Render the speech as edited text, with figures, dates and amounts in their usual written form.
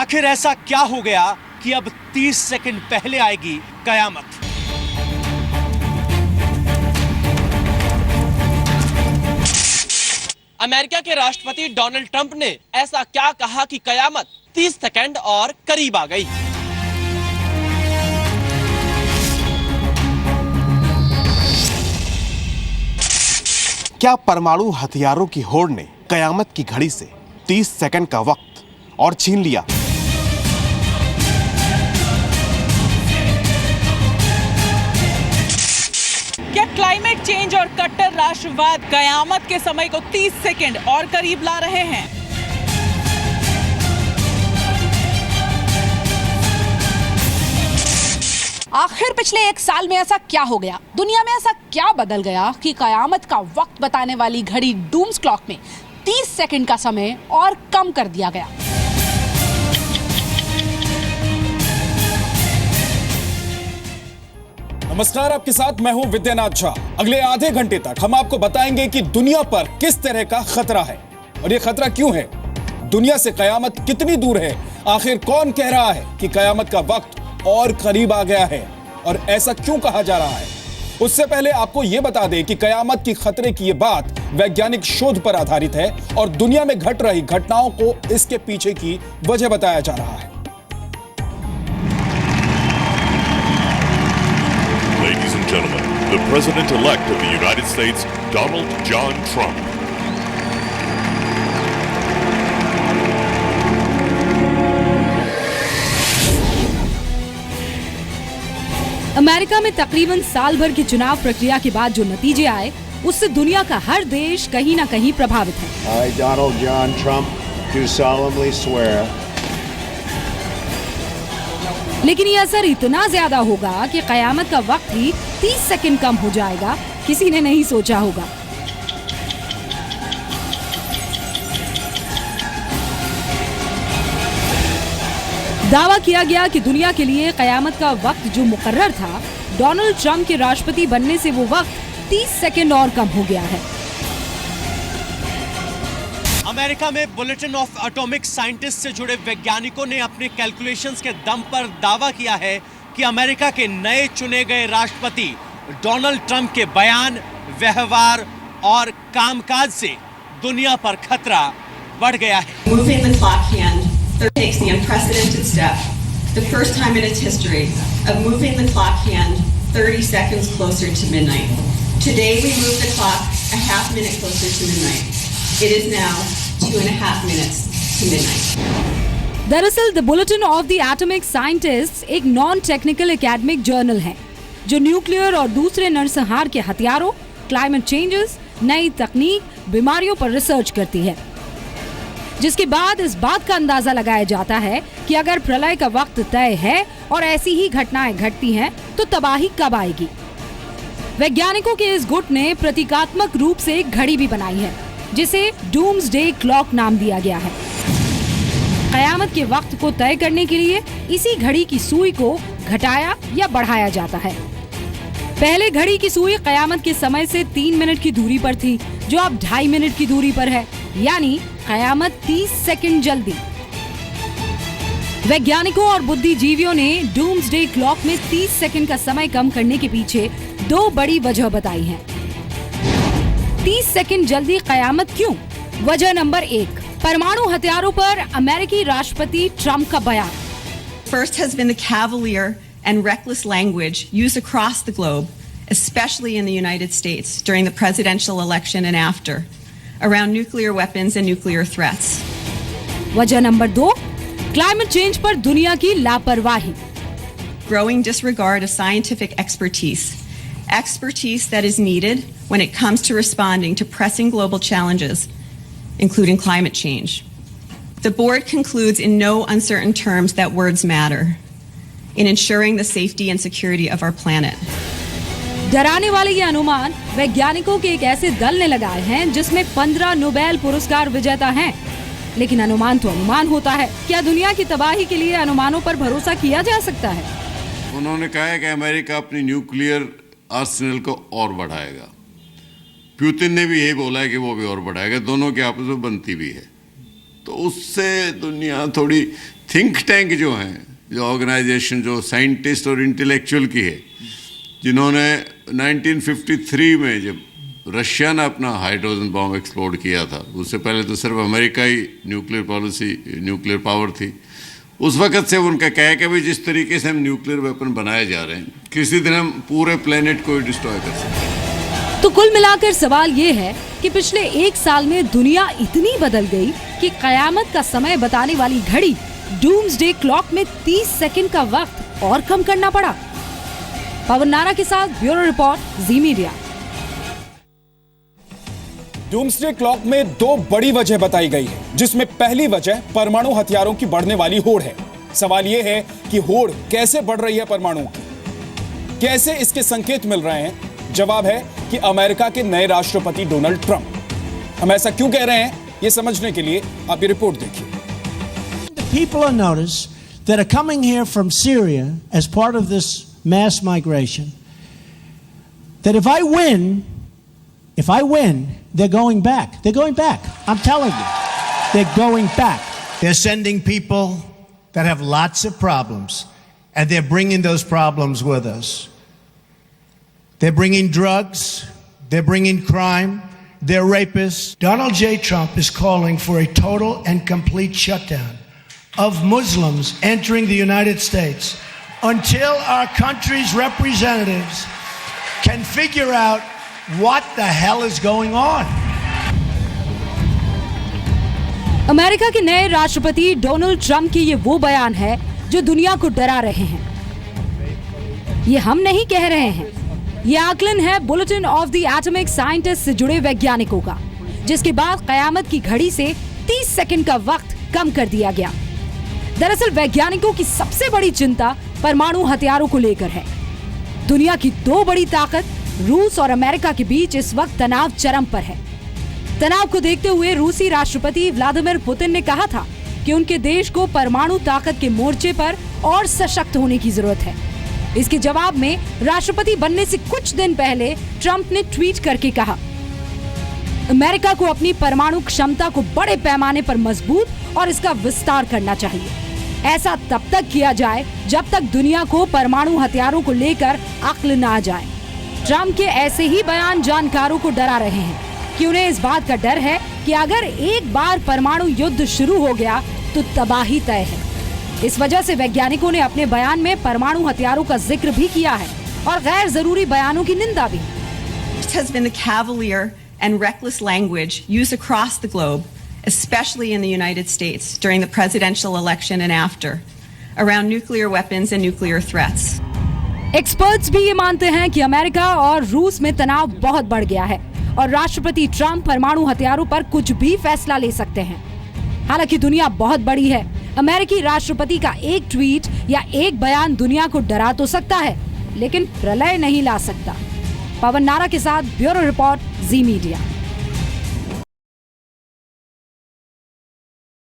आखिर ऐसा क्या हो गया कि अब 30 सेकंड पहले आएगी कयामत। अमेरिका के राष्ट्रपति डोनाल्ड ट्रंप ने ऐसा क्या कहा कि कयामत 30 सेकंड और करीब आ गई। क्या परमाणु हथियारों की होड़ ने कयामत की घड़ी से 30 सेकंड का वक्त और छीन लिया? क्या क्लाइमेट चेंज और कट्टर राष्ट्रवाद कयामत के समय को 30 सेकंड और करीब ला रहे हैं? आखिर पिछले 1 साल में ऐसा क्या हो गया, दुनिया में ऐसा क्या बदल गया कि कयामत का वक्त बताने वाली घड़ी डूम्स क्लॉक में 30 सेकंड का समय और कम कर दिया गया। नमस्कार, आपके साथ मैं हूं विद्यानाथ झा। अगले आधे घंटे तक हम आपको बताएंगे कि दुनिया पर किस तरह का खतरा है और ये खतरा क्यों है, दुनिया से कयामत कितनी दूर है, आखिर कौन कह रहा है कि कयामत का वक्त और करीब आ गया है और ऐसा क्यों कहा जा रहा है। उससे पहले आपको यह बता दें कि कयामत की खतरे की यह बात वैज्ञानिक शोध पर आधारित है और दुनिया में घट रही घटनाओं को इसके पीछे की वजह बताया जा रहा है। Ladies and gentlemen, the President-elect of the United States, Donald John Trump. America में तकरीबन साल भर की चुनाव प्रक्रिया के बाद जो नतीजे आए, उससे दुनिया का हर देश कहीं ना कहीं प्रभावित है। I, Donald John Trump, do solemnly swear. लेकिन ये असर इतना ज्यादा होगा कि कयामत का वक्त ही 30 सेकंड कम हो जाएगा, किसी ने नहीं सोचा होगा। दावा किया गया कि दुनिया के लिए कयामत का वक्त जो मुकर्रर था, डोनाल्ड ट्रंप के राष्ट्रपति बनने से वो वक्त 30 सेकंड और कम हो गया है। अमेरिका में बुलेटिन ऑफ एटॉमिक साइंटिस्ट से जुड़े वैज्ञानिकों ने अपने कैलकुलेशंस के दम पर दावा किया है कि अमेरिका के नए चुने गए राष्ट्रपति डोनाल्ड ट्रंप के बयान, व्यवहार और कामकाज से दुनिया पर खतरा बढ़ गया है। Moving the clock hand takes the unprecedented step, the first time in its history, of moving the clock hand 30 seconds closer to midnight. Today we move the clock a half minute closer to midnight. It is now 2.5 minutes to midnight. दरअसल the bulletin of the atomic scientists एक non technical academic journal है जो nuclear और दूसरे नरसंहार के हथियारों, climate changes, नई तकनीक, बीमारियों पर रिसर्च करती है, जिसके बाद इस बात का अंदाजा लगाया जाता है कि अगर प्रलय का वक्त तय है और ऐसी ही घटनाएं घटती हैं तो तबाही कब आएगी। वैज्ञानिकों के इस गुट ने प्रतीकात्मक रूप से एक घड़ी भी बनाई है जिसे डूम्सडे क्लॉक नाम दिया गया है। कयामत के वक्त को तय करने के लिए इसी घड़ी की सुई को घटाया या बढ़ाया जाता है। पहले घड़ी की सुई कयामत के समय से 3 मिनट की दूरी पर थी, जो अब 2.5 मिनट की दूरी पर है, यानी कयामत 30 सेकंड जल्दी। वैज्ञानिकों और बुद्धिजीवियों ने डूम्सडे क्लॉक में 30 सेकंड का समय कम करने के पीछे 2 बड़ी वजह बताई हैं। 30 सेकंड जल्दी कयामत क्यों? वजह नंबर 1, परमाणु हथियारों पर अमेरिकी राष्ट्रपति ट्रंप का बयान। First has been the cavalier and reckless language used across the globe, especially in the United States during the presidential election and after, around nuclear weapons and nuclear threats. वजह number 2, climate change पर दुनिया की लापरवाही। Growing disregard of scientific expertise that is needed when it comes to responding to pressing global challenges, including climate change. The board concludes in no uncertain terms that words matter in ensuring the safety and security of our planet. डराने वाले ये अनुमान वैज्ञानिकों के एक ऐसे दल ने लगाए हैं जिसमें 15 नोबेल पुरस्कार विजेता हैं। लेकिन अनुमान तो अनुमान होता है, क्या दुनिया की तबाही के लिए अनुमानों पर भरोसा किया जा सकता है? उन्होंने कहा है कि अमेरिका अपनी न्यूक्लियर आर्सेनल को और बढ़ाएगा। पुतिन ने भी यही बोला है कि वो भी और बढ़ाएगा, दोनों की आपस में बनती भी है। तो उससे दुनिया थोड़ी थिंक टैंक जो है, जो ऑर्गेनाइजेशन जो साइंटिस्ट और इंटेलेक्चुअल की है, जिन्होंने 1953 में जब रशिया ने अपना हाइड्रोजन बॉम्ब एक्सप्लोड किया था, उससे पहले तो सिर्फ अमेरिका ही न्यूक्लियर पावर थी, उस वक्त से उनका कह कि भाई जिस तरीके से हम न्यूक्लियर वेपन बनाए जा रहे हैं, किसी दिन हम पूरे प्लेनेट को डिस्ट्रॉय कर सकते हैं। तो कुल मिलाकर सवाल ये है कि पिछले 1 साल में दुनिया इतनी बदल गई कि कयामत का समय बताने वाली घड़ी डूम्सडे क्लॉक में 30 सेकंड का वक्त और कम करना पड़ा। पवन नारा के साथ ब्यूरो रिपोर्ट, जी मीडिया। डूम्सडे क्लॉक में 2 बड़ी वजह बताई गई है, जिसमें पहली वजह परमाणु हथियारों की बढ़ने वाली होड़ है। सवाल यह है कि होड़ कैसे बढ़ रही है परमाणु की, कैसे इसके संकेत मिल रहे हैं? जवाब है कि अमेरिका के नए राष्ट्रपति डोनाल्ड ट्रंप। हम ऐसा क्यों कह रहे हैं, यह समझने के लिए आप ये रिपोर्ट देखिए। People on notice that are coming here from Syria as part of this mass migration, that if I win, they're going back. They're going back. I'm telling you. They're going back. They're sending people that have lots of problems, and they're bringing those problems with us. They're bringing drugs. They're bringing crime. They're rapists. Donald J. Trump is calling for a total and complete shutdown of Muslims entering the United States until our country's representatives can figure out what the hell is going on. America के नए राष्ट्रपति Donald Trump की ये वो बयान है जो दुनिया को डरा रहे हैं। ये हम नहीं कह रहे हैं, ये आकलन है bulletin of the atomic scientist से जुड़े वैज्ञानिकों का, जिसके बाद कयामत की घड़ी से 30 सेकंड का वक्त कम कर दिया गया। दरअसल वैज्ञानिकों की सबसे बड़ी चिंता परमाणु हथियारों को लेकर है। दुनिया की 2 बड़ी ताकत रूस और अमेरिका के बीच इस वक्त तनाव चरम पर है। तनाव को देखते हुए रूसी राष्ट्रपति व्लादिमीर पुतिन ने कहा था कि उनके देश को परमाणु ताकत के मोर्चे पर और सशक्त होने की जरूरत है। इसके जवाब में राष्ट्रपति बनने से कुछ दिन पहले ट्रंप ने ट्वीट करके कहा, अमेरिका को अपनी परमाणु क्षमता को बड़े पैमाने पर मजबूत और इसका विस्तार करना चाहिए। ऐसा तब तक किया जाए जब तक दुनिया को परमाणु हथियारों को लेकर अक्ल न आ जाए। ट्रंप के ऐसे ही बयान जानकारों को डरा रहे हैं कि उन्हें इस बात का डर है कि अगर एक बार परमाणु युद्ध शुरू हो गया तो तबाही तय है। इस वजह से वैज्ञानिकों ने अपने बयान में परमाणु हथियारों का जिक्र भी किया है और गैर जरूरी बयानों की निंदा भी। It has been the cavalier and reckless language used across the globe, especially in the United States during the presidential election and after, around nuclear weapons and nuclear threats. Experts भी ये मानते हैं कि अमेरिका और रूस में तनाव बहुत बढ़ गया है और राष्ट्रपति ट्रंप परमाणु हथियारों पर कुछ भी फैसला ले सकते हैं। हालांकि दुनिया बहुत बड़ी है, अमेरिकी राष्ट्रपति का एक ट्वीट या एक बयान दुनिया को डरा तो सकता है, लेकिन प्रलय नहीं ला सकता। पवन नारा के साथ ब्यूरो रिपोर्ट, जी मीडिया।